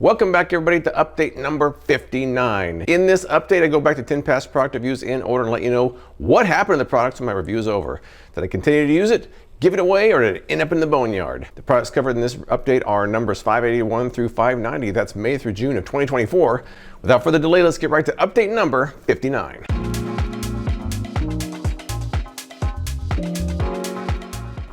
Welcome back everybody to update number 59. In this update, I go back to 10 past product reviews in order and let you know what happened to the products when my review is over. Did I continue to use it, give it away, or did it end up in the boneyard? The products covered in this update are numbers 581 through 590. That's May through June of 2024. Without further delay, let's get right to update number 59.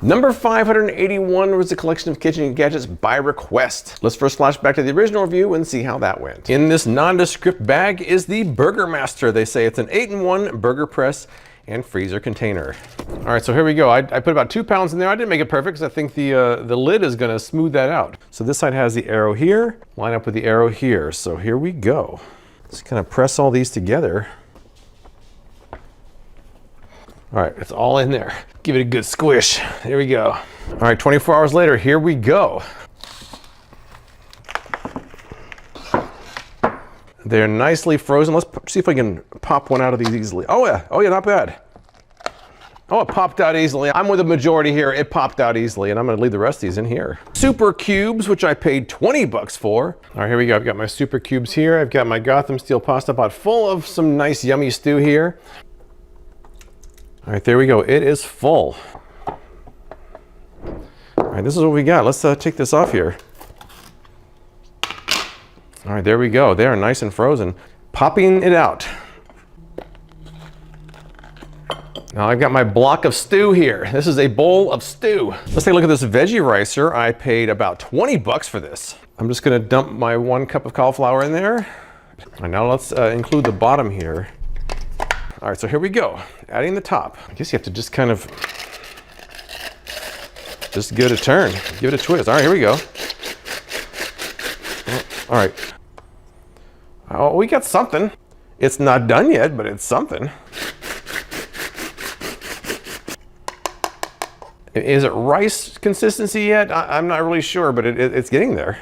Number 581 was a collection of kitchen gadgets by request. Let's first flash back to the original review and see how that went. In this nondescript bag is the Burger Master. They say it's an 8-in-1 burger press and freezer container. All right, so here we go. I put about 2 pounds in there. I didn't make it perfect because I think the lid is gonna smooth that out. So this side has the arrow here, line up with the arrow here. So here we go. Just kind of press all these together. All right, it's all in there. Give it a good squish. Here we go. All right, 24 hours later, here we go. They're nicely frozen. Let's see if I can pop one out of these easily. Oh yeah, not bad. Oh, it popped out easily. I'm with the majority here. It popped out easily, and I'm gonna leave the rest of these in here. Super cubes, which I paid 20 bucks for. All right, here we go. I've got my super cubes here. I've got my Gotham steel pasta pot full of some nice yummy stew here. All right, there we go. It is full. All right, this is what we got. Let's take this off here. All right, there we go. They are nice and frozen. Popping it out. Now I've got my block of stew here. This is a bowl of stew. Let's take a look at this veggie ricer. I paid about 20 bucks for this. I'm just gonna dump my 1 cup of cauliflower in there. All right, now let's include the bottom here. All right, so here we go. Adding the top. I guess you have to just kind of just give it a turn, give it a twist. All right, here we go. All right. Oh, we got something. It's not done yet, but it's something. Is it rice consistency yet? I'm not really sure, but it's getting there.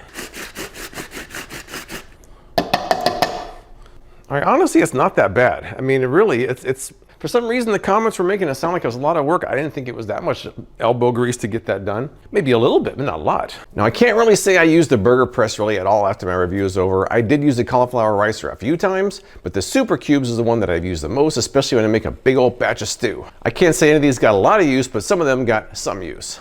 All right, honestly, it's not that bad. I mean, really, it's for some reason the comments were making it sound like it was a lot of work. I didn't think it was that much elbow grease to get that done. Maybe a little bit, but not a lot. Now, I can't really say I used the burger press really at all after my review is over. I did use the cauliflower ricer a few times, but the super cubes is the one that I've used the most, especially when I make a big old batch of stew. I can't say any of these got a lot of use, but some of them got some use.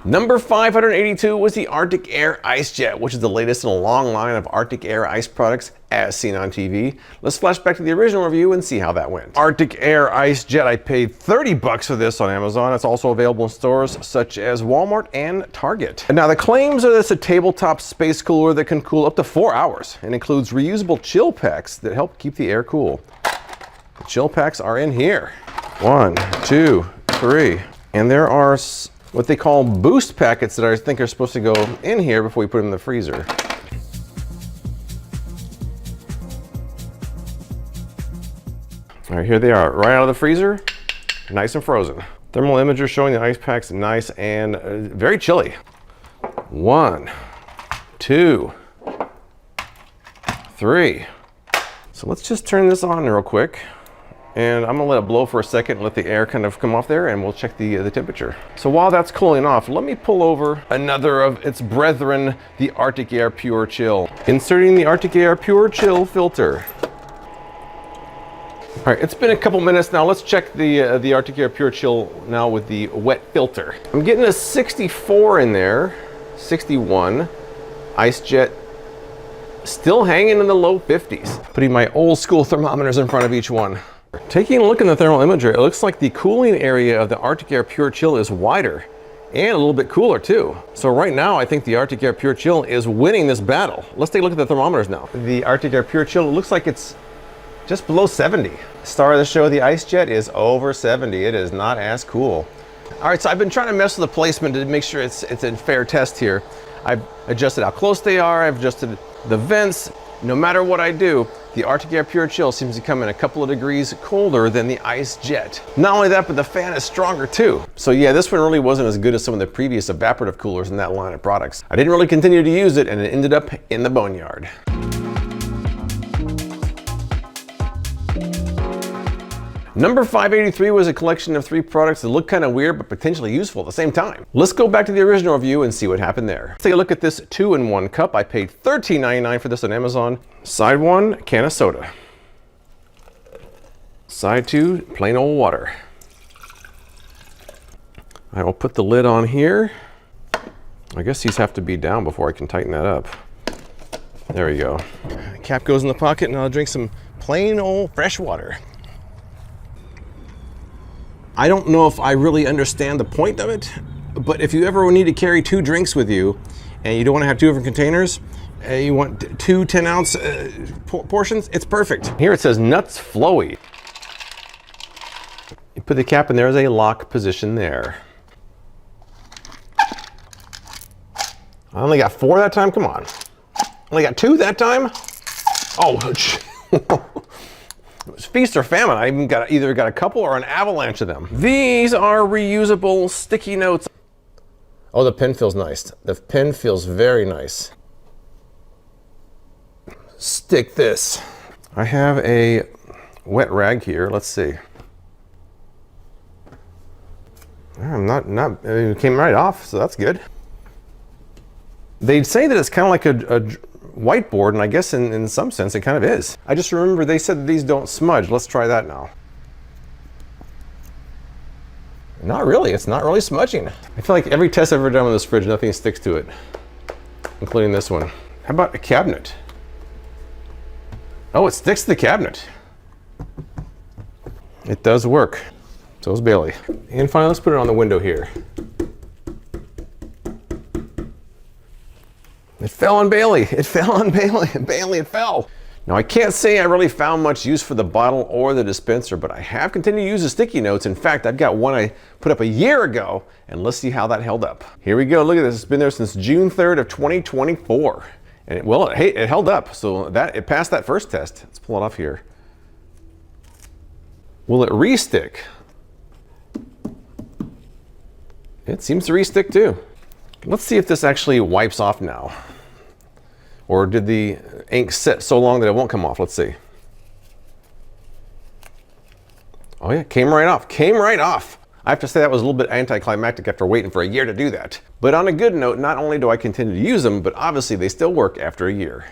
Number 582 was the Arctic Air Ice Jet, which is the latest in a long line of Arctic Air ice products as seen on TV. Let's flash back to the original review and see how that went. Arctic Air Ice Jet, I paid 30 bucks for this on Amazon. It's also available in stores such as Walmart and Target. And now the claims are that it's a tabletop space cooler that can cool up to 4 hours and includes reusable chill packs that help keep the air cool. The chill packs are in here. 1, 2, 3. And there are what they call boost packets that I think are supposed to go in here before we put them in the freezer. All right, here they are, right out of the freezer, nice and frozen. Thermal imager showing the ice packs nice and very chilly. 1, 2, 3. So let's just turn this on real quick. And I'm gonna let it blow for a second and let the air kind of come off there, and we'll check the temperature. So while that's cooling off, let me pull over another of its brethren, the Arctic Air Pure Chill. Inserting the Arctic Air Pure Chill filter. All right, it's been a couple minutes now. Let's check the Arctic Air Pure Chill now with the wet filter. I'm getting a 64 in there, 61. Ice Jet still hanging in the low 50s. Putting my old school thermometers in front of each one. Taking a look in the thermal imager, it looks like the cooling area of the Arctic Air Pure Chill is wider and a little bit cooler too. So right now, I think the Arctic Air Pure Chill is winning this battle. Let's take a look at the thermometers now. The Arctic Air Pure Chill, it looks like it's just below 70. Star of the show, the Ice Jet, is over 70. It is not as cool. All right, so I've been trying to mess with the placement to make sure it's in fair test here. I've adjusted how close they are. I've adjusted the vents. No matter what I do, the Arctic Air Pure Chill seems to come in a couple of degrees colder than the Ice Jet. Not only that, but the fan is stronger too. So yeah, this one really wasn't as good as some of the previous evaporative coolers in that line of products. I didn't really continue to use it, and it ended up in the boneyard. Number 583 was a collection of 3 products that look kind of weird but potentially useful at the same time. Let's go back to the original review and see what happened there. Let's take a look at this 2-in-1 cup. I paid $13.99 for this on Amazon. Side 1, can of soda. Side 2, plain old water. I will put the lid on here. I guess these have to be down before I can tighten that up. There we go. Cap goes in the pocket and I'll drink some plain old fresh water. I don't know if I really understand the point of it, but if you ever need to carry 2 drinks with you and you don't want to have 2 different containers, you want 2 10-ounce portions, it's perfect. Here it says nuts flowy. You put the cap in, there's a lock position there. I only got 4 that time, come on. Only got 2 that time? Oh, it was feast or famine. I even either got a couple or an avalanche of them. These are reusable sticky notes. Oh, the pen feels nice. The pen feels very nice. Stick this. I have a wet rag here, let's see. It came right off, so that's good. They'd say that it's kind of like a whiteboard, and I guess in some sense it kind of is. I just remember they said that these don't smudge. Let's try that now. Not really, it's not really smudging. I feel like every test I've ever done with this fridge, nothing sticks to it, including this one. How about a cabinet? Oh, it sticks to the cabinet. It does work. So is Bailey. And finally, let's put it on the window here. It fell on Bailey. It fell on Bailey. Bailey, it fell. Now, I can't say I really found much use for the bottle or the dispenser, but I have continued to use the sticky notes. In fact, I've got one I put up a year ago, and let's see how that held up. Here we go. Look at this. It's been there since June 3rd of 2024. And it held up. So it passed that first test. Let's pull it off here. Will it re-stick? It seems to re-stick too. Let's see if this actually wipes off now. Or did the ink sit so long that it won't come off? Let's see. Oh yeah, came right off, came right off. I have to say that was a little bit anticlimactic after waiting for a year to do that. But on a good note, not only do I continue to use them, but obviously they still work after a year.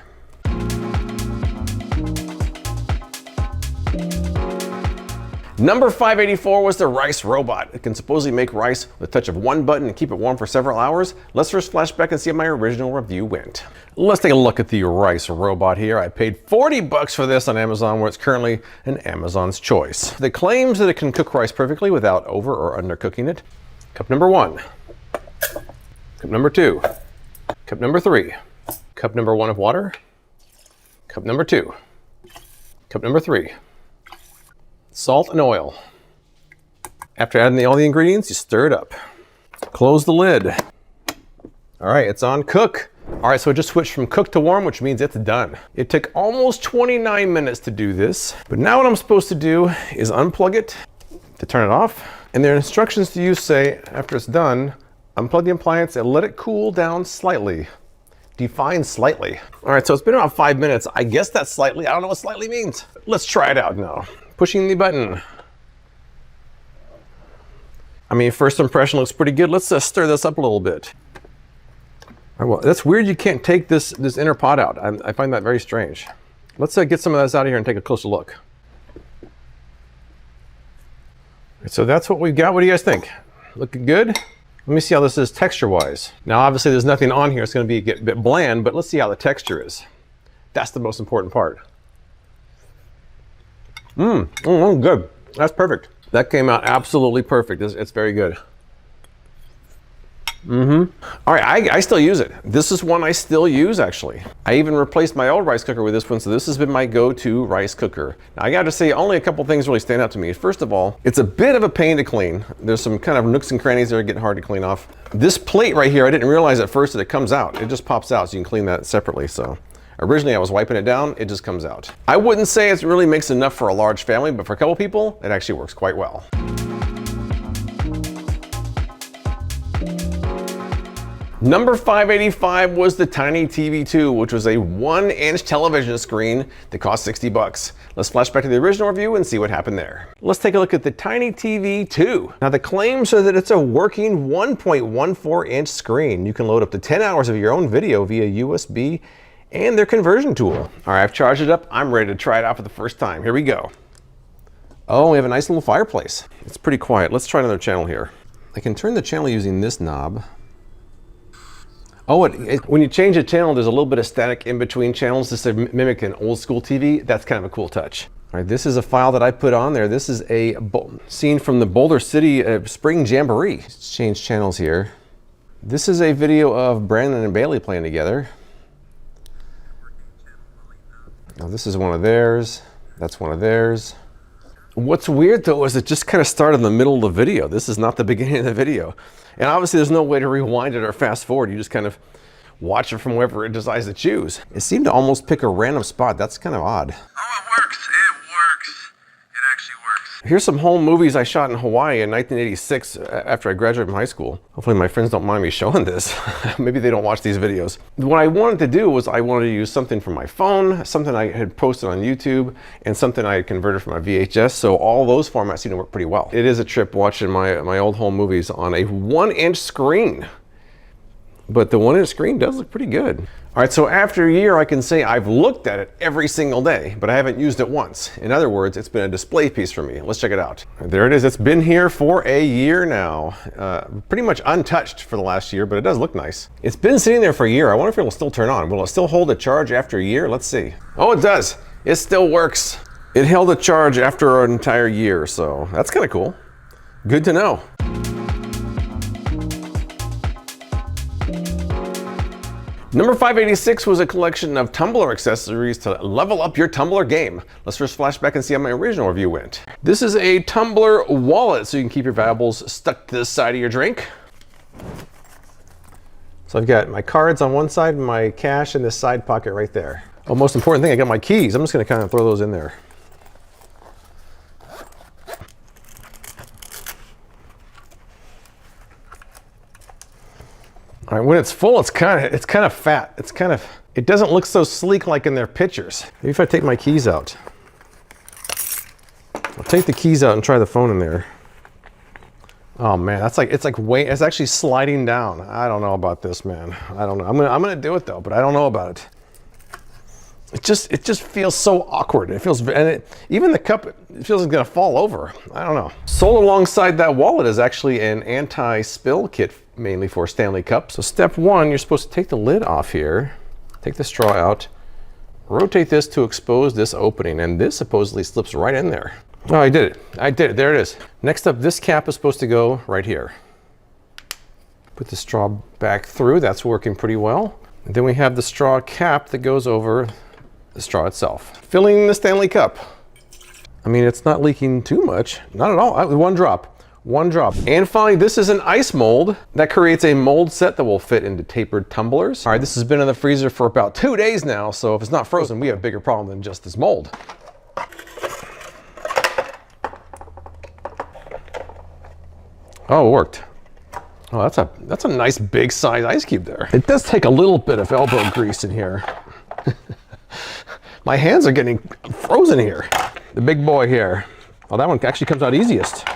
Number 584 was the rice robot. It can supposedly make rice with a touch of one button and keep it warm for several hours. Let's first flash back and see how my original review went. Let's take a look at the rice robot here. I paid 40 bucks for this on Amazon, where it's currently an Amazon's choice. It claims that it can cook rice perfectly without over or undercooking it. Cup number 1. Cup number 2. Cup number 3. Cup number 1 of water. Cup number 2. Cup number 3. Salt and oil. After adding all the ingredients, you stir it up. Close the lid. All right, it's on cook. All right, so it just switched from cook to warm, which means it's done. It took almost 29 minutes to do this, but now what I'm supposed to do is unplug it to turn it off. And their instructions to you say, after it's done, unplug the appliance and let it cool down slightly. Define slightly. All right, so it's been about 5 minutes. I guess that's slightly. I don't know what slightly means. Let's try it out now. Pushing the button. I mean, first impression looks pretty good. Let's stir this up a little bit. All right, well, that's weird you can't take this inner pot out. I find that very strange. Let's get some of this out of here and take a closer look. So that's what we've got. What do you guys think? Looking good? Let me see how this is texture-wise. Now, obviously, there's nothing on here. It's going to get a bit bland, but let's see how the texture is. That's the most important part. Good. That's perfect. That came out absolutely perfect. It's very good. All right, I still use it. This is one I still use, actually. I even replaced my old rice cooker with this one, so this has been my go-to rice cooker. Now, I got to say, only a couple things really stand out to me. First of all, it's a bit of a pain to clean. There's some kind of nooks and crannies that are getting hard to clean off. This plate right here, I didn't realize at first that it comes out. It just pops out, so you can clean that separately. So originally I was wiping it down, it just comes out. I wouldn't say it really makes enough for a large family, but for a couple people, it actually works quite well. Number 585 was the Tiny TV 2, which was a 1-inch television screen that cost 60 bucks. Let's flash back to the original review and see what happened there. Let's take a look at the Tiny TV 2. Now the claims are that it's a working 1.14-inch screen. You can load up to 10 hours of your own video via USB and their conversion tool. All right, I've charged it up. I'm ready to try it out for the first time. Here we go. Oh, we have a nice little fireplace. It's pretty quiet. Let's try another channel here. I can turn the channel using this knob. Oh, when you change a channel, there's a little bit of static in between channels just to mimic an old school TV. That's kind of a cool touch. All right, this is a file that I put on there. This is a scene from the Boulder City Spring Jamboree. Let's change channels here. This is a video of Brandon and Bailey playing together. Now this is one of theirs. That's one of theirs. What's weird though is it just kind of started in the middle of the video. This is not the beginning of the video. And obviously there's no way to rewind it or fast forward. You just kind of watch it from wherever it decides to choose. It seemed to almost pick a random spot. That's kind of odd. Oh, it works. It works. It actually works. Here's some home movies I shot in Hawaii in 1986 after I graduated from high school. Hopefully my friends don't mind me showing this. Maybe they don't watch these videos. What I wanted to do was I wanted to use something from my phone, something I had posted on YouTube, and something I had converted from my VHS, so all those formats seem to work pretty well. It is a trip watching my old home movies on a 1-inch screen. But the 1-inch screen does look pretty good. All right, so after a year, I can say I've looked at it every single day, but I haven't used it once. In other words, it's been a display piece for me. Let's check it out. There it is. It's been here for a year now. Pretty much untouched for the last year, but it does look nice. It's been sitting there for a year. I wonder if it will still turn on. Will it still hold a charge after a year? Let's see. Oh, it does. It still works. It held a charge after an entire year, so that's kind of cool. Good to know. Number 586 was a collection of Tumbler accessories to level up your tumbler game. Let's first flash back and see how my original review went. This is a tumbler wallet, so you can keep your valuables stuck to the side of your drink. So I've got my cards on one side and my cash in this side pocket right there. Oh, most important thing, I got my keys. I'm just gonna kind of throw those in there. All right, when it's full, it's kind of fat. It doesn't look so sleek like in their pictures. Maybe if I take my keys out. I'll take the keys out and try the phone in there. Oh man, it's actually sliding down. I don't know about this, man. I don't know. I'm gonna do it though, but I don't know about it. It just feels so awkward. It feels, even the cup, it feels like it's gonna fall over. I don't know. Sold alongside that wallet is actually an anti-spill kit, mainly for Stanley cups. So step one, you're supposed to take the lid off here, take the straw out, rotate this to expose this opening, and this supposedly slips right in there. Oh, I did it, there it is. Next up, this cap is supposed to go right here. Put the straw back through, that's working pretty well. And then we have the straw cap that goes over the straw itself. Filling the Stanley cup. I mean, it's not leaking too much, not at all. One drop. And finally, this is an ice mold that creates a mold set that will fit into tapered tumblers. All right, this has been in the freezer for about 2 days now, so if it's not frozen, we have a bigger problem than just this mold. Oh, it worked. Oh, that's a nice big size ice cube there. It does take a little bit of elbow grease in here. My hands are getting frozen here. The big boy here. Oh, that one actually comes out easiest.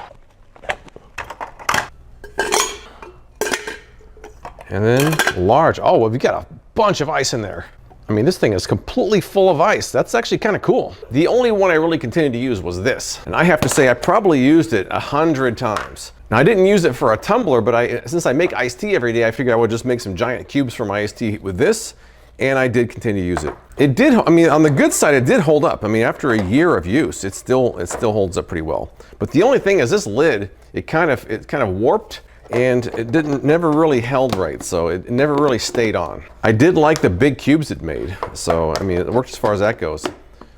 And then large. Oh, well, we've got a bunch of ice in there. I mean, this thing is completely full of ice. That's actually kind of cool. The only one I really continued to use was this. And I have to say, I probably used it 100 times. Now, I didn't use it for a tumbler, but since I make iced tea every day, I figured I would just make some giant cubes for my iced tea with this. And I did continue to use it. It did, I meidn, on the good side, it did hold up. I mean, after a year of use, it still holds up pretty well. But the only thing is this lid, it kind of warped, and it never really held right, so it never really stayed on. I did like the big cubes it made, so I mean, it worked as far as that goes.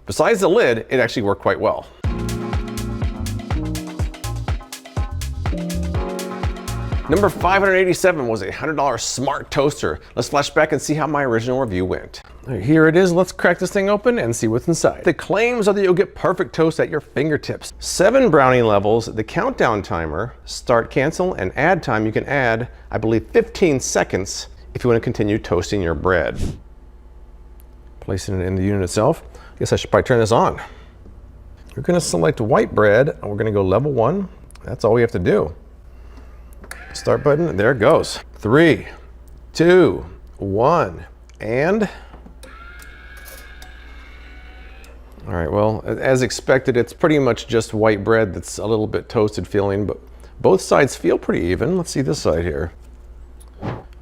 Besides the lid, it actually worked quite well. Number 587 was a $100 smart toaster. Let's flash back and see how my original review went. Here it is. Let's crack this thing open and see what's inside. The claims are that you'll get perfect toast at your fingertips. 7 browning levels, the countdown timer, start, cancel, and add time. You can add, I believe, 15 seconds if you want to continue toasting your bread. Placing it in the unit itself. I guess I should probably turn this on. We're going to select white bread, and we're going to go level 1. That's all we have to do. Start button, there it goes. 3, 2, 1, and... All right, well, as expected, it's pretty much just white bread that's a little bit toasted feeling, but both sides feel pretty even. Let's see this side here.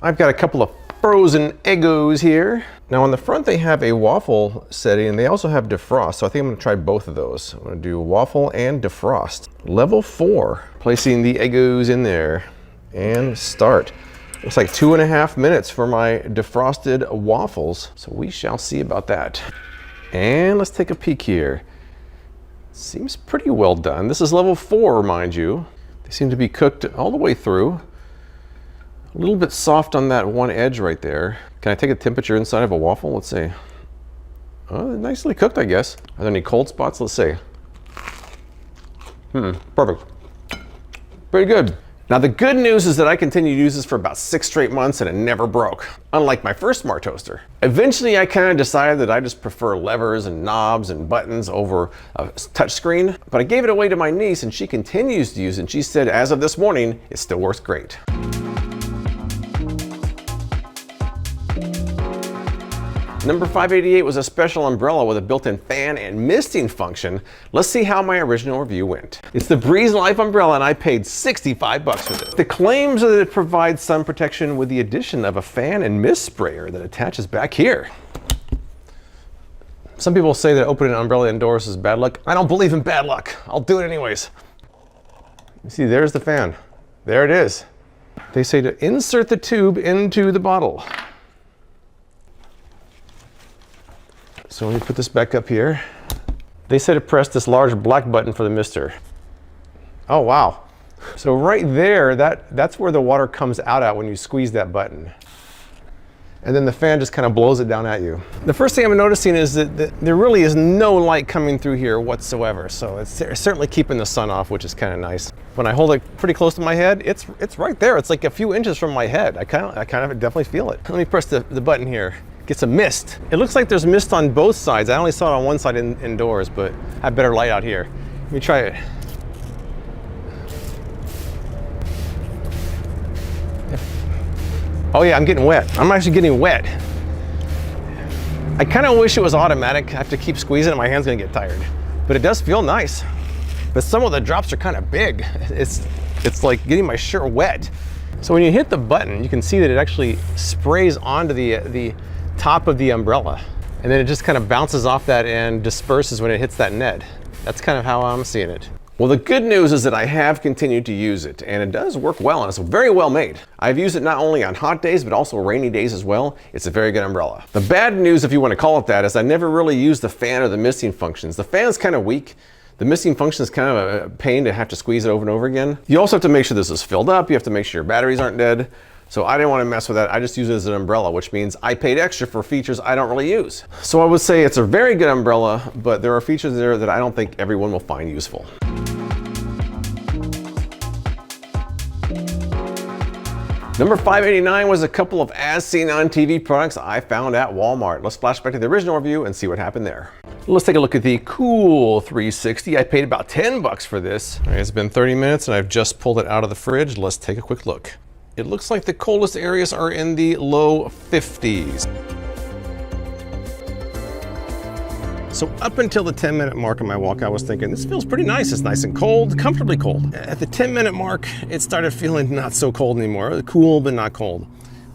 I've got a couple of frozen Eggos here. Now on the front they have a waffle setting, and they also have defrost, so I think I'm gonna try both of those. I'm gonna do waffle and defrost. Level 4, placing the Eggos in there, and start. Looks like 2.5 minutes for my defrosted waffles, so we shall see about that. And let's take a peek here. Seems pretty well done. This is level 4, mind you. They seem to be cooked all the way through. A little bit soft on that one edge right there. Can I take a temperature inside of a waffle? Let's see. Oh, nicely cooked, I guess. Are there any cold spots? Let's see. Perfect. Pretty good. Now the good news is that I continued to use this for about 6 straight months and it never broke, unlike my first smart toaster. Eventually I kind of decided that I just prefer levers and knobs and buttons over a touch screen, but I gave it away to my niece and she continues to use it, and she said as of this morning, it still works great. Number 588 was a special umbrella with a built-in fan and misting function. Let's see how my original review went. It's the Breeze Life umbrella and I paid 65 bucks for this. The claims are that it provides sun protection with the addition of a fan and mist sprayer that attaches back here. Some people say that opening an umbrella indoors is bad luck. I don't believe in bad luck. I'll do it anyways. You see, there's the fan. There it is. They say to insert the tube into the bottle. So let me put this back up here. They said to press this large black button for the mister. Oh wow. So right there, that's where the water comes out at when you squeeze that button. And then the fan just kind of blows it down at you. The first thing I'm noticing is that there really is no light coming through here whatsoever. So it's certainly keeping the sun off, which is kind of nice. When I hold it pretty close to my head, it's right there. It's like a few inches from my head. I kind of definitely feel it. Let me press the button here. Get some mist. It looks like there's mist on both sides. I only saw it on one side indoors, but I have better light out here. Let me try it. Oh yeah, I'm getting wet. I'm actually getting wet. I kind of wish it was automatic. I have to keep squeezing it, my hand's gonna get tired. But it does feel nice. But some of the drops are kind of big. It's like getting my shirt wet. So when you hit the button, you can see that it actually sprays onto the top of the umbrella, and then it just kind of bounces off that and disperses when it hits that net. That's kind of how I'm seeing it. Well, the good news is that I have continued to use it, and it does work well, and it's very well made. I've used it not only on hot days, but also rainy days as well. It's a very good umbrella. The bad news, if you want to call it that, is I never really used the fan or the misting functions. The fan's kind of weak. The misting function is kind of a pain to have to squeeze it over and over again. You also have to make sure this is filled up. You have to make sure your batteries aren't dead. So I didn't want to mess with that. I just use it as an umbrella, which means I paid extra for features I don't really use. So I would say it's a very good umbrella, but there are features there that I don't think everyone will find useful. Number 589 was a couple of as seen on TV products I found at Walmart. Let's flash back to the original review and see what happened there. Let's take a look at the Cool 360. I paid about 10 bucks for this. All right, it's been 30 minutes and I've just pulled it out of the fridge. Let's take a quick look. It looks like the coldest areas are in the low 50s. So up until the 10-minute mark of my walk, I was thinking, this feels pretty nice. It's nice and cold, comfortably cold. At the 10-minute mark, it started feeling not so cold anymore. Cool, but not cold.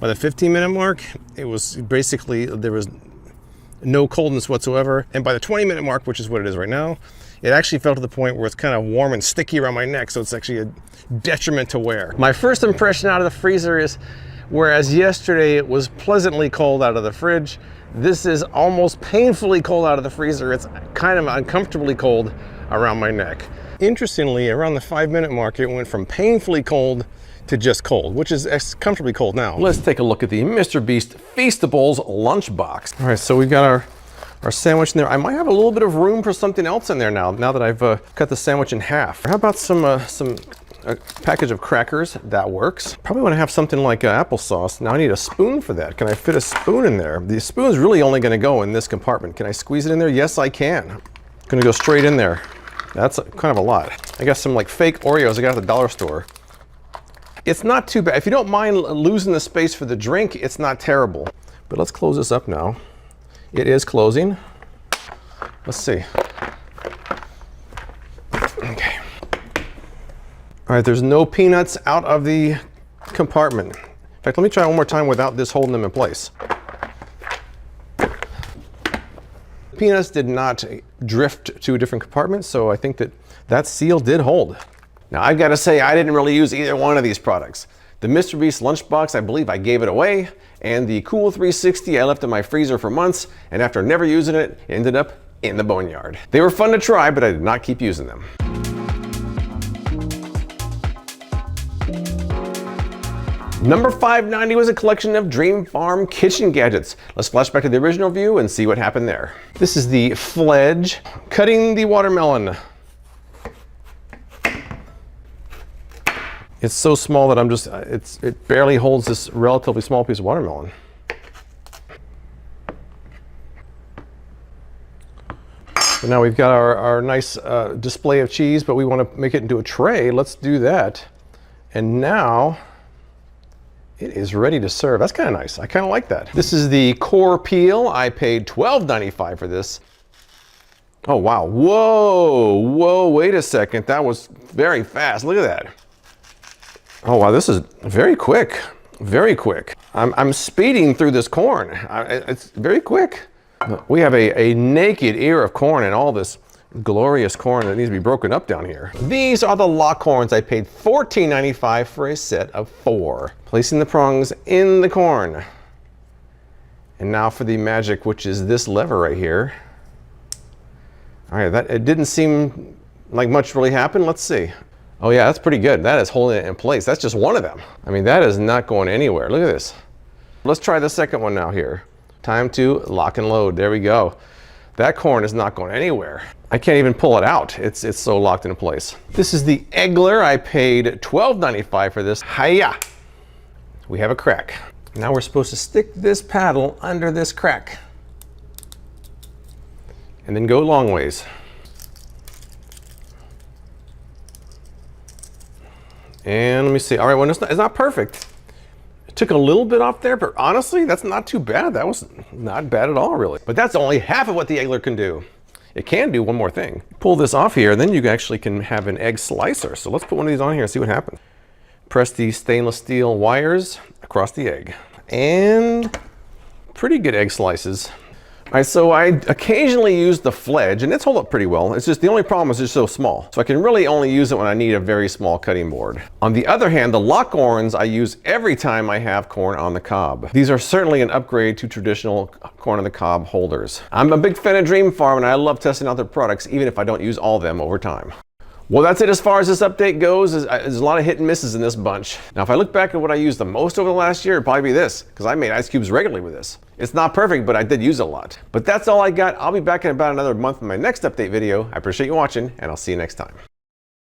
By the 15-minute mark, it was basically, there was no coldness whatsoever. And by the 20-minute mark, which is what it is right now, it actually felt to the point where it's kind of warm and sticky around my neck, so it's actually a detriment to wear. My first impression out of the freezer is, whereas yesterday it was pleasantly cold out of the fridge, this is almost painfully cold out of the freezer. It's kind of uncomfortably cold around my neck. Interestingly, around the 5-minute mark, it went from painfully cold to just cold, which is comfortably cold now. Let's take a look at the Mr. Beast Feastables lunchbox. All right, so we've got our sandwich in there. I might have a little bit of room for something else in there now that I've cut the sandwich in half. How about some a package of crackers, that works. Probably want to have something like applesauce. Now I need a spoon for that. Can I fit a spoon in there? The spoon's really only going to go in this compartment. Can I squeeze it in there? Yes, I can. Going to go straight in there. That's kind of a lot. I got some like fake Oreos I got at the dollar store. It's not too bad. If you don't mind losing the space for the drink, it's not terrible. But let's close this up now. It is closing. Let's see. Okay. All right, there's no peanuts out of the compartment. In fact, let me try one more time without this holding them in place. Peanuts did not drift to a different compartment, so I think that that seal did hold. Now, I've got to say, I didn't really use either one of these products. The Mr. Beast lunchbox, I believe I gave it away, and the Cool 360 I left in my freezer for months, and after never using it, it ended up in the boneyard. They were fun to try, but I did not keep using them. Number 590 was a collection of Dreamfarm kitchen gadgets. Let's flash back to the original view and see what happened there. This is the Fledge cutting the watermelon. It's so small that it barely holds this relatively small piece of watermelon. So now we've got our nice display of cheese, but we want to make it into a tray. Let's do that. And now it is ready to serve. That's kind of nice. I kind of like that. This is the core peel. I paid $12.95 for this. Oh, wow. Whoa, whoa, wait a second. That was very fast. Look at that. Oh, wow, this is very quick. Very quick. I'm speeding through this corn. It's very quick. We have a naked ear of corn and all this glorious corn that needs to be broken up down here. These are the lock horns. I paid $14.95 for a set of 4. Placing the prongs in the corn. And now for the magic, which is this lever right here. All right, it didn't seem like much really happened. Let's see. Oh yeah, that's pretty good. That is holding it in place. That's just one of them. I mean, that is not going anywhere. Look at this. Let's try the second one now here. Time to lock and load. There we go. That corn is not going anywhere. I can't even pull it out. It's so locked into place. This is the Eggler. I paid $12.95 for this. Hiya! We have a crack. Now we're supposed to stick this paddle under this crack. And then go long ways. And let me see. All right, well, it's not perfect. It took a little bit off there, but honestly, that's not too bad. That was not bad at all, really. But that's only half of what the Eggler can do. It can do one more thing. Pull this off here, and then you actually can have an egg slicer. So let's put one of these on here and see what happens. Press the stainless steel wires across the egg. And pretty good egg slices. All right, so I occasionally use the Fledge, and it's held up pretty well. It's just the only problem is it's so small. So I can really only use it when I need a very small cutting board. On the other hand, the lock horns I use every time I have corn on the cob. These are certainly an upgrade to traditional corn on the cob holders. I'm a big fan of Dreamfarm, and I love testing out their products, even if I don't use all of them over time. Well, that's it as far as this update goes. There's a lot of hit and misses in this bunch. Now, if I look back at what I used the most over the last year, it'd probably be this, because I made ice cubes regularly with this. It's not perfect, but I did use it a lot. But that's all I got. I'll be back in about another month with my next update video. I appreciate you watching, and I'll see you next time.